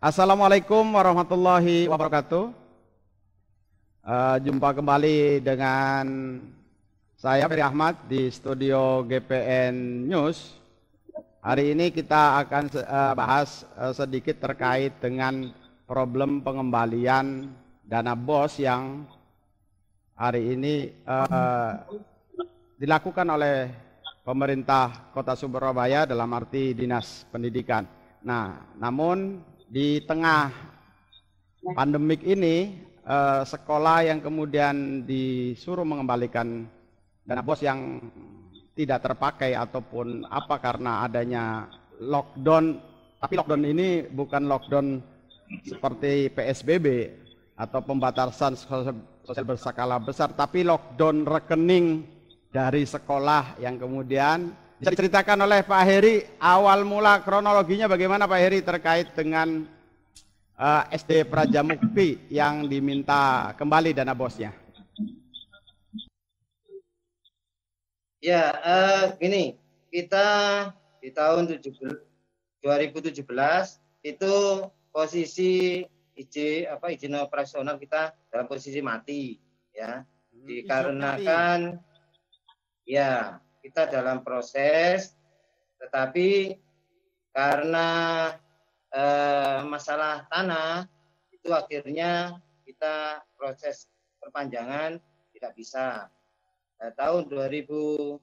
Assalamualaikum warahmatullahi wabarakatuh. Jumpa kembali dengan saya Ferry Ahmad di studio GPN News. Hari ini kita akan bahas sedikit terkait dengan problem pengembalian dana BOS yang hari ini dilakukan oleh pemerintah Kota Surabaya dalam arti Dinas Pendidikan. Nah, namun di tengah pandemik ini, sekolah yang kemudian disuruh mengembalikan dana BOS yang tidak terpakai ataupun apa karena adanya lockdown, tapi lockdown ini bukan lockdown seperti PSBB atau pembatasan sosial berskala besar, tapi lockdown rekening dari sekolah yang kemudian bisa diceritakan oleh Pak Heri awal mula kronologinya bagaimana Pak Heri terkait dengan SD Prajamukti yang diminta kembali dana BOS-nya. Ya, gini, kita di tahun 2017 itu posisi izin operasional kita dalam posisi mati, ya, dikarenakan ya kita dalam proses, tetapi karena masalah tanah itu akhirnya kita proses perpanjangan tidak bisa. Tahun 2019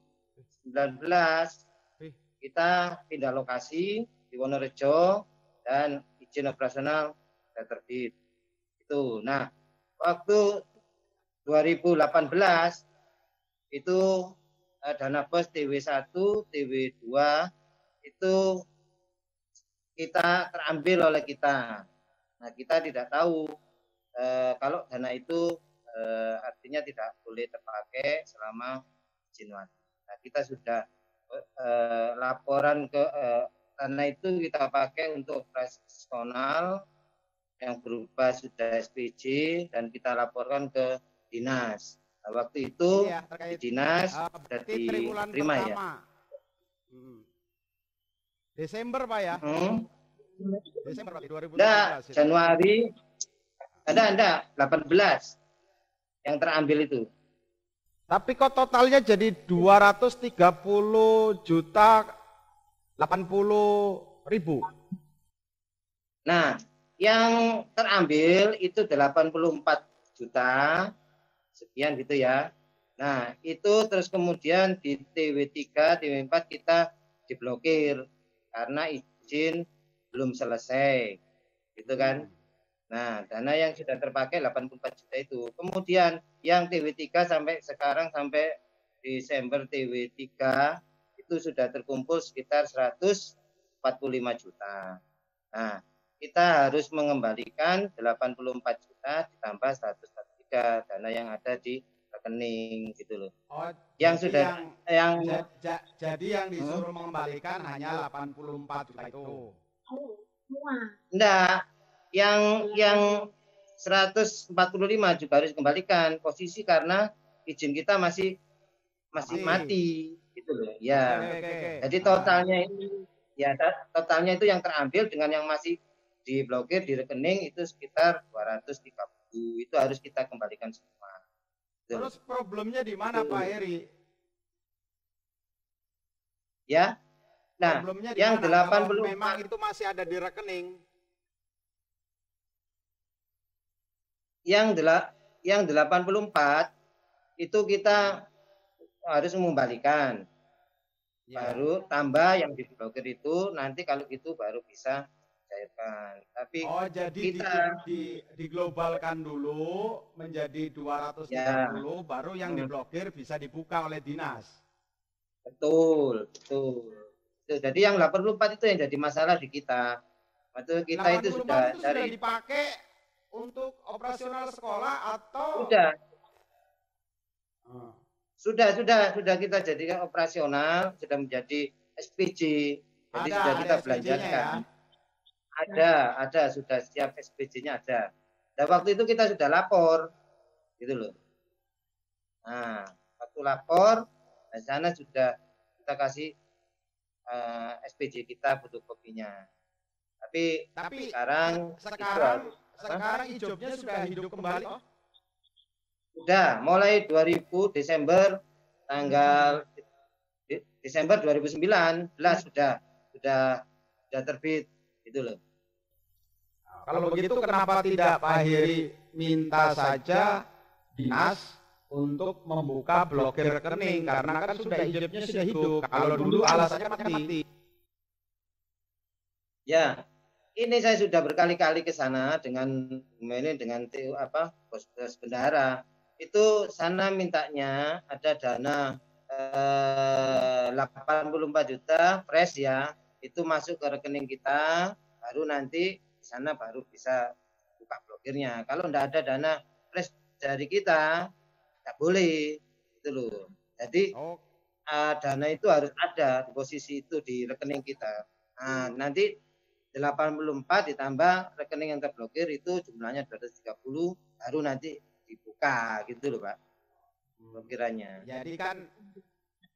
kita pindah lokasi di Wonorejo dan izin operasional sudah terbit. Itu. Nah, waktu 2018 itu dana BOS TW1, TW2 itu kita terambil oleh kita. Nah, kita tidak tahu kalau dana itu artinya tidak boleh terpakai selama izin mati. Nah, kita sudah laporan ke dana itu kita pakai untuk operasional yang berupa sudah SPJ dan kita laporkan ke dinas. Nah, waktu itu di dinas sudah diterima ya. Desember Pak ya? Desember Pak, 2017. Enggak, Januari. Ada 18 yang terambil itu. Tapi kok totalnya jadi 230 juta 80.000. Nah, yang terambil itu 84 juta sekian gitu ya. Nah, itu terus kemudian di TW3, TW4 kita diblokir karena izin belum selesai. Gitu kan? Nah, dana yang sudah terpakai 84 juta itu. Kemudian yang TW3 sampai sekarang sampai Desember TW3 itu sudah terkumpul sekitar 145 juta. Nah, kita harus mengembalikan 84 juta ditambah 143 dana yang ada di rekening gitu loh. Oh, yang sudah jadi yang disuruh mengembalikan hanya 84 juta itu. Enggak. Yang 145 juga harus dikembalikan posisi karena izin kita masih mati gitu loh ya. Jadi totalnya itu yang terambil dengan yang masih diblokir di rekening itu sekitar 230. Itu harus kita kembalikan semua. Terus problemnya di mana Pak Heri? Ya. Nah, problemnya yang 80 memang itu masih ada di rekening. Yang 84 itu kita harus mengembalikan. Ya. Baru tambah yang diblokir itu nanti kalau itu baru bisa cairkan. Tapi jadi kita diglobalkan dulu menjadi 230 ya. Baru yang diblokir bisa dibuka oleh dinas. Betul. Jadi yang 84 itu yang jadi masalah di kita. Itu kita itu sudah dari dipakai untuk operasional sekolah atau sudah kita jadikan operasional, sudah menjadi SPJ. Jadi sudah kita belanjakan. Ya? Ada sudah siap SPJ-nya ada. Dan waktu itu kita sudah lapor gitu loh. Nah, waktu lapor di sana sudah kita kasih SPJ kita fotokopinya. Tapi sekarang sekarang hijabnya sudah hidup kembali. Oh? Sudah mulai 2000 Desember tanggal Desember 2019 sudah terbit gitu loh. Kalau begitu kenapa tidak Pak Heri minta saja dinas untuk membuka blokir rekening, karena kan sudah hijabnya sudah hidup. Kalau dulu alasannya mati. Ya, ini saya sudah berkali-kali ke sana dengan bos bendahara. Itu sana mintanya ada dana 84 juta fresh ya, itu masuk ke rekening kita, baru nanti di sana baru bisa buka blokirnya. Kalau enggak ada dana fresh dari kita, enggak boleh itu loh. Jadi dana itu harus ada di posisi itu di rekening kita. Nah, nanti 84 ditambah rekening yang terblokir itu jumlahnya 230, baru nanti dibuka gitu loh Pak blokirannya. Jadi kan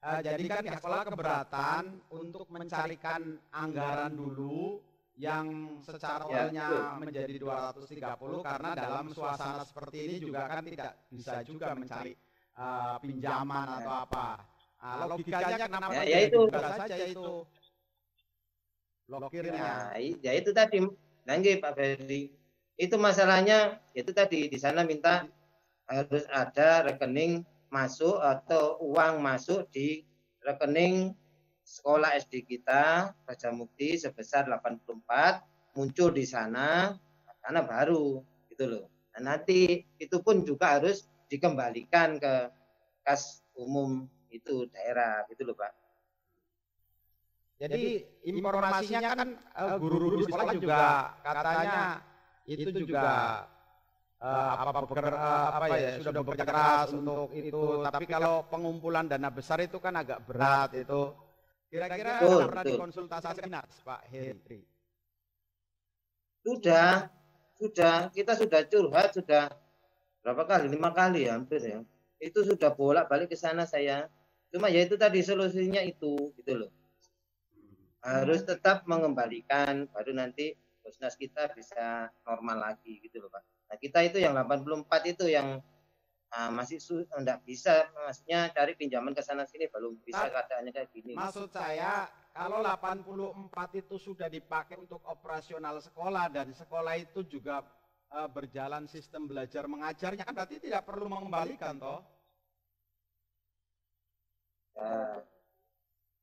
pihak sekolah keberatan untuk mencarikan anggaran dulu yang secara awalnya menjadi 230, karena dalam suasana seperti ini juga kan tidak bisa juga mencari pinjaman atau apa. Logikanya kenapa ya itu saja itu blokirnya. Ya itu tadi nanti Pak Ferdi, itu masalahnya itu tadi di sana minta harus ada rekening masuk atau uang masuk di rekening sekolah SD kita Raja Mukti sebesar 84 muncul di sana baru gitu loh. Nah, nanti itu pun juga harus dikembalikan ke kas umum itu daerah gitu loh Pak. Jadi informasinya kan guru-guru di sekolah juga katanya itu juga sudah bekerja keras untuk itu. Tapi kalau pengumpulan dana besar itu kan agak berat itu. Kira-kira pernah dikonsultasikan Pak Heri? Sudah. Kita sudah curhat sudah berapa kali? 5 kali ya, hampir ya. Itu sudah bolak-balik ke sana saya. Cuma ya itu tadi solusinya itu gitu loh. Harus tetap mengembalikan, baru nanti Bosnas kita bisa normal lagi gitu loh Pak. Nah kita itu yang 84 itu yang masih enggak bisa, maksudnya cari pinjaman ke sana sini belum bisa keadaannya kayak gini. Maksud saya kalau 84 itu sudah dipakai untuk operasional sekolah dan sekolah itu juga berjalan sistem belajar mengajarnya, kan berarti tidak perlu mengembalikan toh?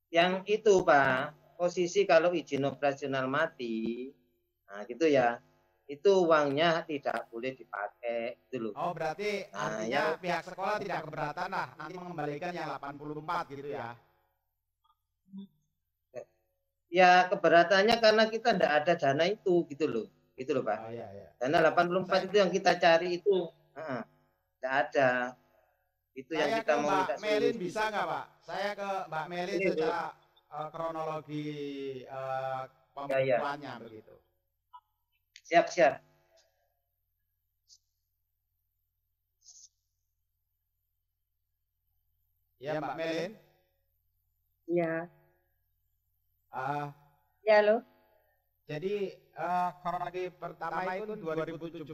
Yang itu Pak, posisi kalau izin operasional mati, nah gitu ya, itu uangnya tidak boleh dipakai gitu loh. Oh berarti artinya pihak sekolah tidak keberatan lah nanti mengembalikan yang 84 gitu ya? Ya keberatannya karena kita tidak ada dana itu gitu loh Pak. Oh, iya. Dana 84 itu yang kita cari itu tidak ada. Itu saya yang kita mau minta Mbak Melin bisa nggak Pak? Saya ke Mbak Melin secara kronologi pembukuannya begitu. Siap. Ya Mbak Melin. Iya. Ya loh. Jadi kronologi pertama itu 2017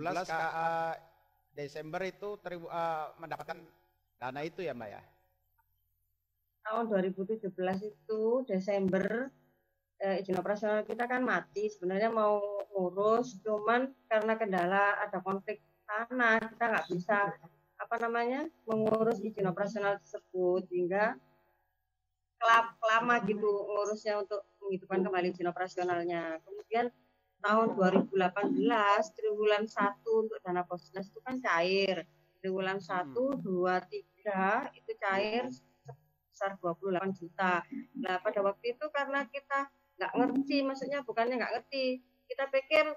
Desember itu mendapatkan dana itu ya Mbak ya? Tahun 2017 itu Desember izin operasional kita kan mati, sebenarnya mau ngurus, cuman karena kendala ada konflik tanah kita nggak bisa mengurus izin operasional tersebut, sehingga lama gitu ngurusnya untuk menghidupkan kembali izin operasionalnya. Kemudian tahun 2018 triwulan 1 untuk dana Bosnas itu kan cair, triwulan 1, 2, 3 itu cair sebesar 28 juta. Nah pada waktu itu karena kita nggak ngerti, maksudnya bukannya nggak ngerti, kita pikir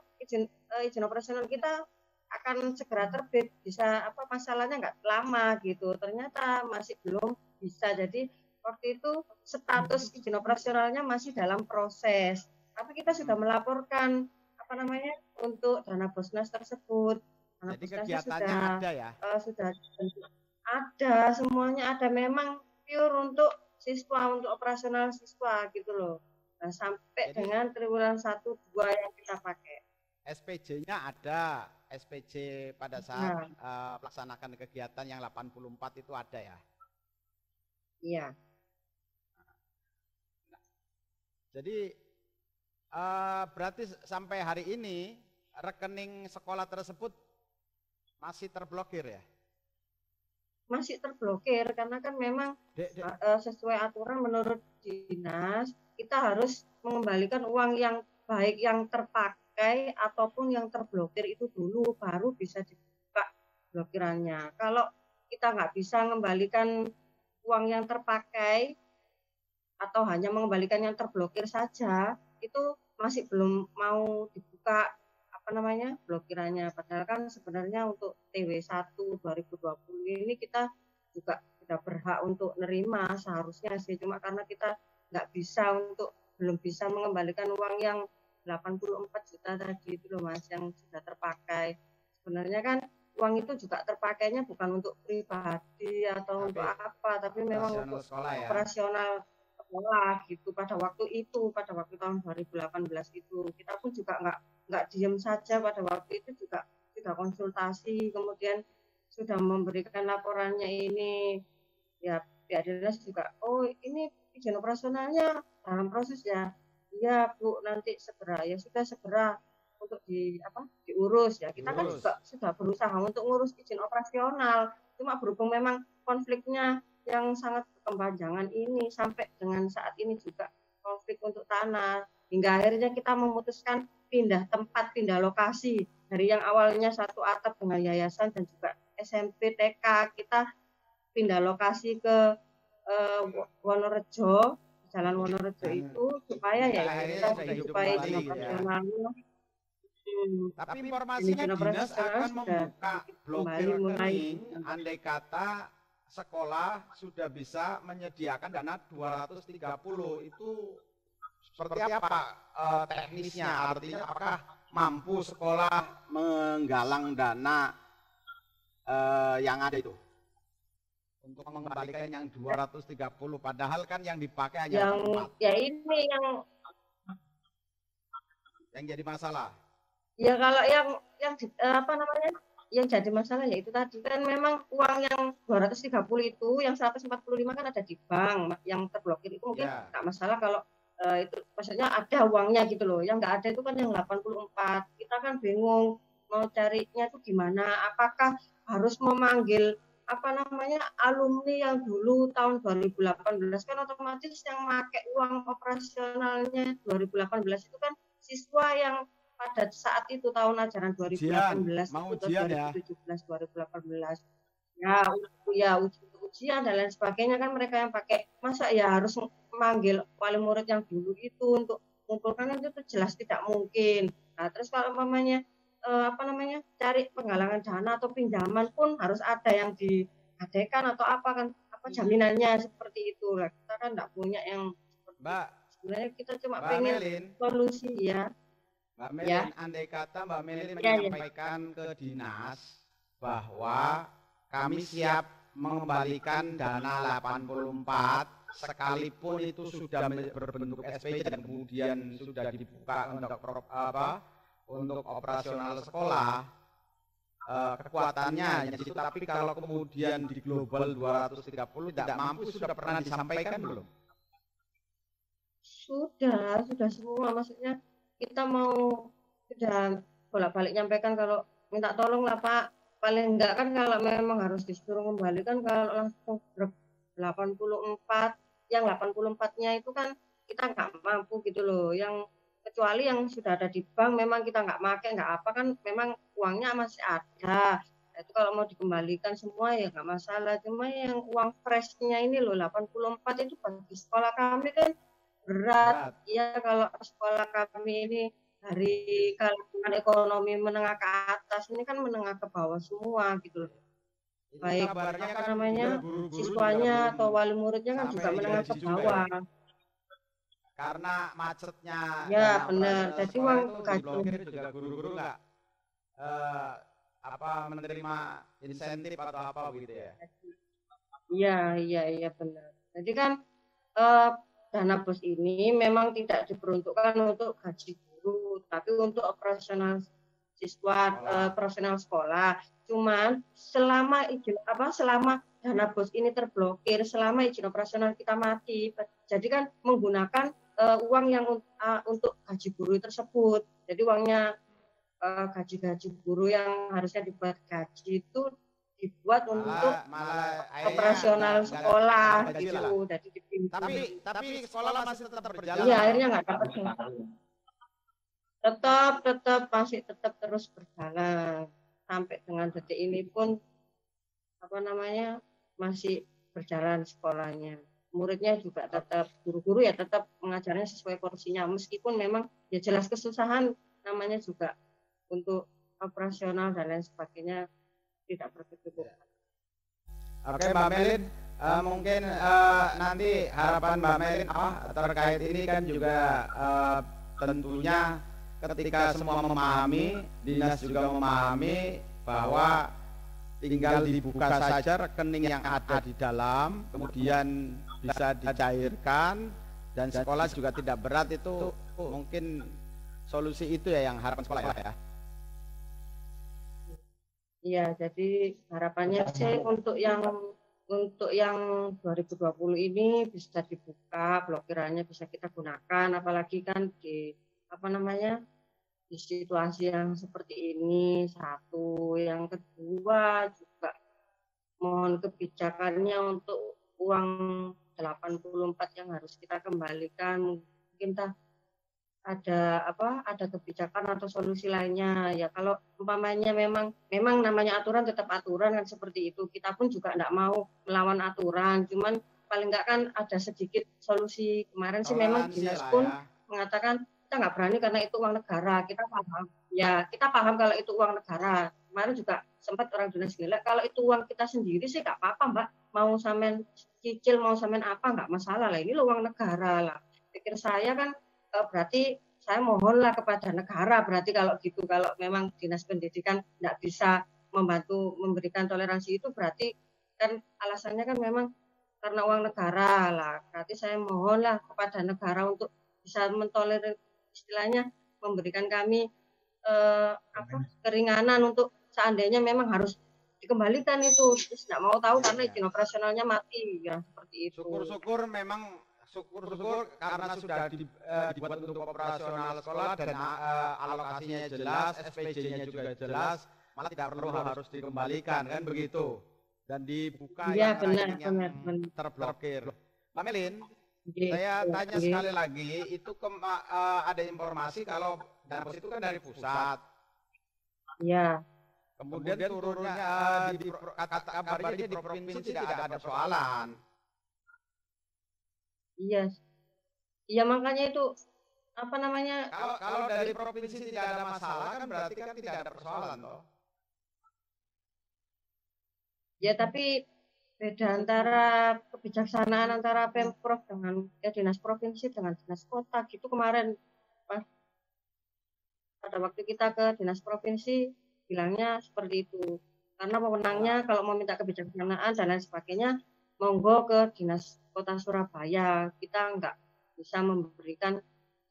izin operasional kita akan segera terbit, bisa masalahnya nggak lama gitu, ternyata masih belum bisa. Jadi waktu itu status izin operasionalnya masih dalam proses, tapi kita sudah melaporkan untuk dana Bosnas tersebut. Jadi kegiatannya ada ya? Sudah ada, semuanya ada, memang pure untuk siswa, untuk operasional siswa gitu loh. Nah, sampai Jadi dengan triwulan 1 2 yang kita pakai. SPJ-nya ada, SPJ pada saat Nah, melaksanakan kegiatan yang 84 itu ada ya. iya. Jadi berarti sampai hari ini rekening sekolah tersebut masih terblokir ya? Masih terblokir karena kan memang sesuai aturan menurut dinas kita harus mengembalikan uang yang baik yang terpakai ataupun yang terblokir itu dulu baru bisa dibuka blokirannya. Kalau kita nggak bisa mengembalikan uang yang terpakai atau hanya mengembalikan yang terblokir saja, itu masih belum mau dibuka apa namanya blokirannya. Padahal kan sebenarnya untuk TW1 2020 ini kita juga sudah berhak untuk nerima seharusnya sih. Cuma karena kita belum bisa mengembalikan uang yang 84 juta tadi itu loh Mas yang sudah terpakai. Sebenarnya kan uang itu juga terpakainya bukan untuk pribadi atau untuk apa, tapi memang untuk operasional sekolah gitu pada waktu tahun 2018 itu kita pun juga nggak diem saja pada waktu itu juga sudah konsultasi kemudian sudah memberikan laporannya ini ya pihak dinas juga ini izin operasionalnya dalam proses ya iya Bu nanti segera ya sudah segera untuk diurus ya kita kan juga sudah berusaha untuk ngurus izin operasional cuma berhubung memang konfliknya yang sangat berkepanjangan ini sampai dengan saat ini juga konflik untuk tanah hingga akhirnya kita memutuskan pindah tempat, pindah lokasi dari yang awalnya satu atap dengan yayasan dan juga SMP TK kita pindah lokasi ke Wonorejo, Jalan Wonorejo itu supaya ya kita supaya izin operasionalnya. Tapi informasinya dinas akan membuka blokir rekening andai kata sekolah sudah bisa menyediakan dana 230 itu seperti apa teknisnya artinya apakah mampu sekolah menggalang dana yang ada itu untuk mengembalikan yang 230 padahal kan yang dipakai hanya 4 ya ini yang jadi masalah ya kalau yang apa namanya yang jadi masalah yaitu tadi kan memang uang yang 230 itu yang 145 kan ada di bank yang terblokir itu mungkin nggak masalah kalau itu maksudnya ada uangnya gitu loh yang nggak ada itu kan yang 84 kita kan bingung mau carinya itu gimana apakah harus memanggil apa namanya alumni yang dulu tahun 2018 kan otomatis yang pakai uang operasionalnya 2018 itu kan siswa yang pada saat itu tahun ajaran 2018 itu 2017 2018 ya ujian dan lain sebagainya kan mereka yang pakai masa ya harus memanggil wali murid yang dulu itu untuk mengumpulkan itu jelas tidak mungkin. Nah terus kalau mamanya cari penggalangan dana atau pinjaman pun harus ada yang digadekan atau apa kan apa jaminannya seperti itu lah kita kan tidak punya yang Mbak sebenarnya kita cuma pengen solusi ya. Mbak Melin, andai kata Mbak Melin menyampaikan ke dinas bahwa kami siap mengembalikan dana 84 sekalipun itu sudah berbentuk SPJ dan kemudian sudah dibuka untuk operasional sekolah kekuatannya jadi tapi kalau kemudian di global 230 tidak mampu sudah pernah disampaikan belum? Sudah semua maksudnya kita mau sudah bolak-balik nyampaikan kalau minta tolong lah Pak paling enggak kan kalau memang harus disuruh kembalikan kalau langsung 84 yang 84-nya itu kan kita nggak mampu gitu loh yang kecuali yang sudah ada di bank memang kita nggak pakai nggak apa kan memang uangnya masih ada itu kalau mau dikembalikan semua ya nggak masalah cuma yang uang freshnya ini loh 84 itu bagi sekolah kami kan berat. Ya kalau sekolah kami ini dari kalangan ekonomi menengah ke atas ini kan menengah ke bawah semua gitu loh. Baik apa namanya siswanya atau wali muridnya kan juga menengah ke bawah. Karena macetnya. Ya benar. Jadi uang diblokir juga guru-guru nggak menerima insentif atau apa gitu ya? Iya benar. Jadi kan dana BOS ini memang tidak diperuntukkan untuk gaji guru, tapi untuk operasional siswa, operasional sekolah. Cuman selama selama dana BOS ini terblokir, selama izin operasional kita mati, jadi kan menggunakan uang yang untuk gaji guru tersebut. Jadi uangnya gaji-gaji guru yang harusnya dibuat gaji itu dibuat untuk operasional sekolah gitu. Jadi tapi sekolah masih tetap berjalan. Iya, akhirnya nggak dapat. Masih tetap terus berjalan sampai dengan detik ini pun masih berjalan sekolahnya. Muridnya juga tetap, guru-guru ya tetap mengajarnya sesuai porsinya, meskipun memang ya jelas kesusahan namanya juga untuk operasional dan lain sebagainya tidak berkecukupan. Oke, Mbak Melin, mungkin nanti harapan Mbak Melin terkait ini kan juga tentunya ketika semua memahami, dinas juga memahami bahwa tinggal dibuka saja rekening yang ada di dalam, kemudian bisa dicairkan dan sekolah juga tidak berat, itu mungkin solusi itu ya yang harapan sekolah ya. Iya, jadi harapannya sih untuk yang 2020 ini bisa dibuka, blokirannya bisa kita gunakan, apalagi kan di di situasi yang seperti ini. Satu, yang kedua juga mohon kebijakannya untuk uang 84 yang harus kita kembalikan, mungkin ada kebijakan atau solusi lainnya ya. Kalau umpamanya memang namanya aturan tetap aturan kan, seperti itu. Kita pun juga enggak mau melawan aturan, cuman paling enggak kan ada sedikit solusi. Kemarin sih memang dinas pun mengatakan kita nggak berani karena itu uang negara. Kita paham kalau itu uang negara. Kemarin juga sempat orang dinas bilang kalau itu uang kita sendiri sih nggak apa-apa Mbak, mau sampean cicil mau sampean apa nggak masalah lah, ini lo uang negara lah. Pikir saya kan berarti saya mohonlah kepada negara, berarti kalau gitu, kalau memang dinas pendidikan tidak bisa membantu memberikan toleransi itu, berarti kan alasannya kan memang karena uang negara lah. Berarti saya mohonlah kepada negara untuk bisa mentolerir, istilahnya memberikan kami keringanan untuk seandainya memang harus dikembalikan itu. Terus nggak mau tahu karena izin operasionalnya mati ya, seperti itu. Syukur karena sudah dibuat untuk operasional sekolah dan alokasinya jelas, SPJ-nya juga jelas, malah tidak perlu harus dikembalikan kan begitu, dan dibuka ya, yang terblokir. Mbak Melin, saya tanya sekali lagi, itu ada informasi kalau dana BOS itu kan dari pusat. Ya. Kemudian turunnya kabarnya di provinsi tidak ada persoalan. Iya. Iya, makanya itu kalau dari provinsi tidak ada masalah kan berarti kan tidak ada persoalan toh. Ya, tapi beda antara kebijaksanaan antara Pemprov dengan dinas provinsi dengan dinas kota gitu. Kemarin pada waktu kita ke dinas provinsi bilangnya seperti itu, karena pemenangnya kalau mau minta kebijaksanaan dan lain sebagainya monggo ke dinas kota Surabaya, kita nggak bisa memberikan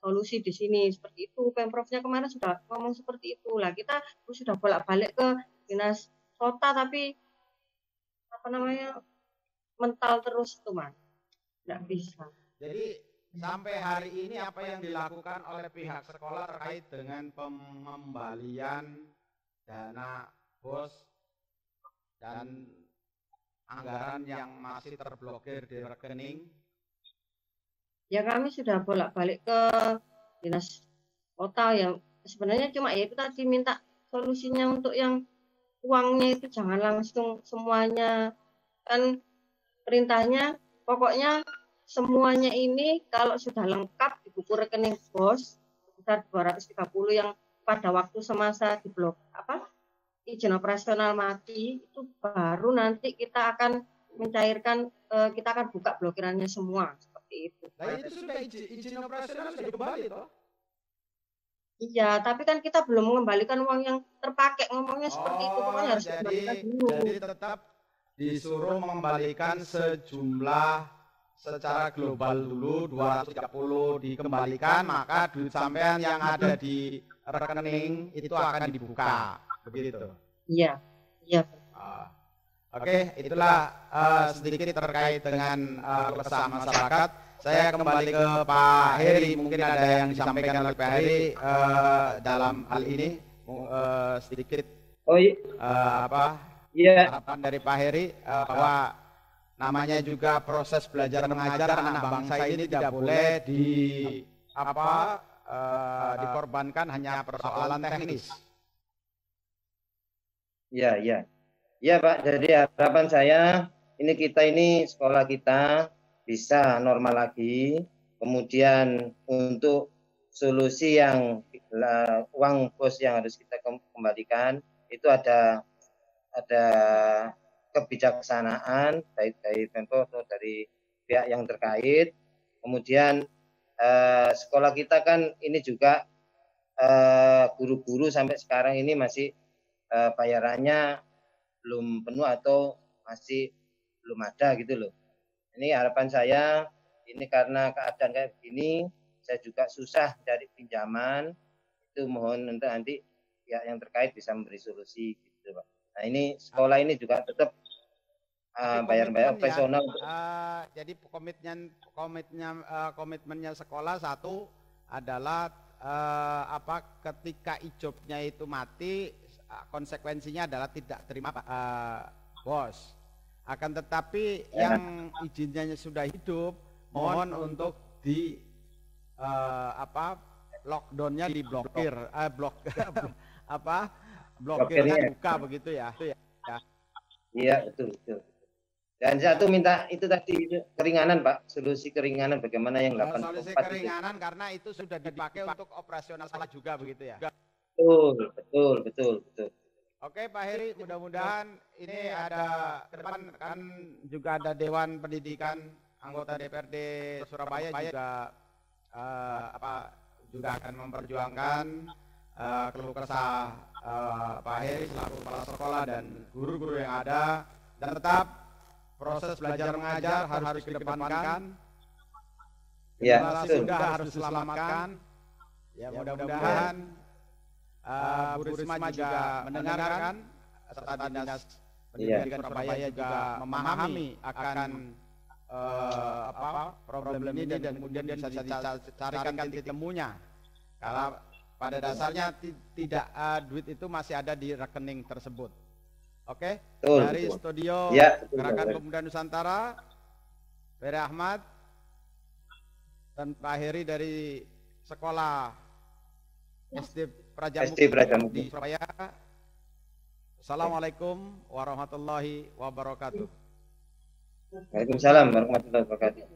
solusi di sini, seperti itu. Pemprovnya kemarin sudah ngomong seperti itu lah, kita sudah bolak-balik ke dinas kota tapi mental terus tuh Mas, nggak bisa. Jadi sampai hari ini apa yang dilakukan oleh pihak sekolah terkait dengan pengembalian dana BOS dan anggaran yang masih terblokir di rekening? Ya, kami sudah bolak-balik ke dinas kota ya, sebenarnya cuma ya itu tadi minta solusinya untuk yang uangnya itu jangan langsung semuanya, kan perintahnya pokoknya semuanya ini kalau sudah lengkap di buku rekening BOS sebesar 230 yang pada waktu semasa izin operasional mati, itu baru nanti kita akan mencairkan, kita akan buka blokirannya semua, seperti itu. Nah, itu sudah izin operasional sudah kembali toh? Iya, tapi kan kita belum mengembalikan uang yang terpakai, ngomongnya seperti itu, pokoknya harus dikembalikan dulu. Jadi tetap disuruh mengembalikan sejumlah secara global dulu 230 dikembalikan, maka duit sampean yang ada di rekening itu akan dibuka, begitu. Iya, iya. Oke, itulah sedikit terkait dengan keresahan masyarakat. Saya kembali ke Pak Heri, mungkin ada yang disampaikan oleh Pak Heri dalam hal ini, sedikit harapan dari Pak Heri bahwa namanya juga proses belajar mengajar anak bangsa ini tidak boleh dikorbankan hanya persoalan teknis. Iya, iya. Iya Pak, jadi harapan saya ini sekolah kita bisa normal lagi. Kemudian untuk solusi yang uang bos yang harus kita kembalikan itu ada kebijaksanaan baik dari Pemprov atau dari pihak yang terkait. Kemudian sekolah kita kan ini juga guru-guru sampai sekarang ini masih bayarannya belum penuh atau masih belum ada gitu loh. Ini harapan saya, ini karena keadaan kayak begini, saya juga susah cari pinjaman, itu mohon nanti pihak yang terkait bisa memberi solusi gitu Pak. Nah ini sekolah ini juga tetap bayar-bayar operasional. Jadi komitmennya sekolah satu adalah ketika ijobnya itu mati, konsekuensinya adalah tidak terima bos. Akan tetapi yang izinnya sudah hidup, mohon untuk di lockdownnya diblokir, blokirnya buka begitu ya. Iya betul. Dan satu minta itu tadi keringanan Pak, solusi keringanan bagaimana yang 84 solusi keringanan itu. Karena itu sudah dipakai untuk operasional salah juga begitu ya. Betul. Oke Pak Heri, mudah-mudahan ini ada ke depan kan juga ada Dewan Pendidikan anggota DPRD Surabaya juga akan memperjuangkan keluh kesah Pak Heri selaku kepala sekolah dan guru-guru yang ada, dan tetap proses belajar mengajar harus dikedepankan. Sudah harus diselamatkan. Ya mudah-mudahan Bu Risma juga mendengarkan, serta Dinas Pendidikan Surabaya juga memahami akan problem ini dan kemudian bisa dicarikan titik temunya. Karena pada dasarnya tidak duit itu masih ada di rekening tersebut. Oke, dari studio Gerakan Pemuda Nusantara, Ferry Ahmad dan Pak Heri dari sekolah SD Prajamuka di Surabaya. Assalamualaikum warahmatullahi wabarakatuh. Waalaikumsalam warahmatullahi wabarakatuh.